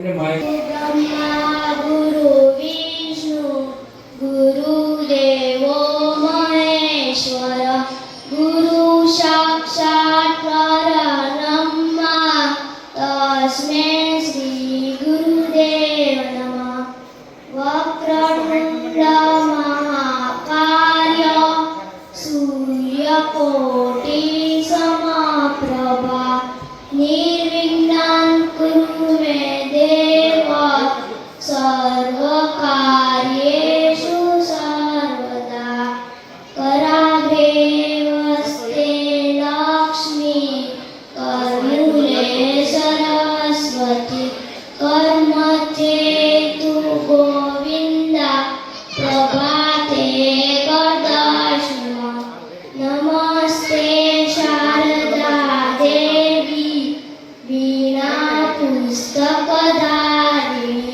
ब्रह्मा गुरु विष्णु गुरुदेवो महेश्वर गुरु साक्षात् परब्रह्म तस्मै श्री गुरुदेव नमः। वक्रतुंड महाकाय सूर्यकोटि समप्रभा निर्विघ्नं कुरु मे देव सर्वकार्येषु सर्वदा। कराग्रे वस्ते लक्ष्मी करमूले सरस्वती कर्मचेतु गोविन्द प्रभाते कर्दर्शनम्। नमस्ते शारदा देवी वीणा पुस्तकधारिणी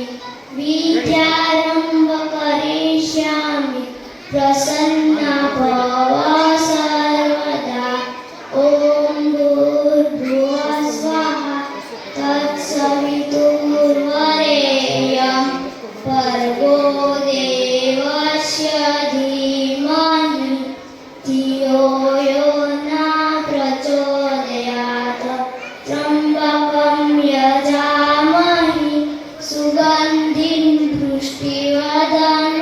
विद्यारम्भ करिष्यामि प्रसन्ना भव सर्वदा। ॐ भूर्भुवः स्वः तत्सवितुर्वरेण्यं भर्गो देवस्य धीमहि धियो यो न प्रचोदयात्। त्र्यम्बकं यजामहे सुगन्धिं पुष्टिवर्धनम्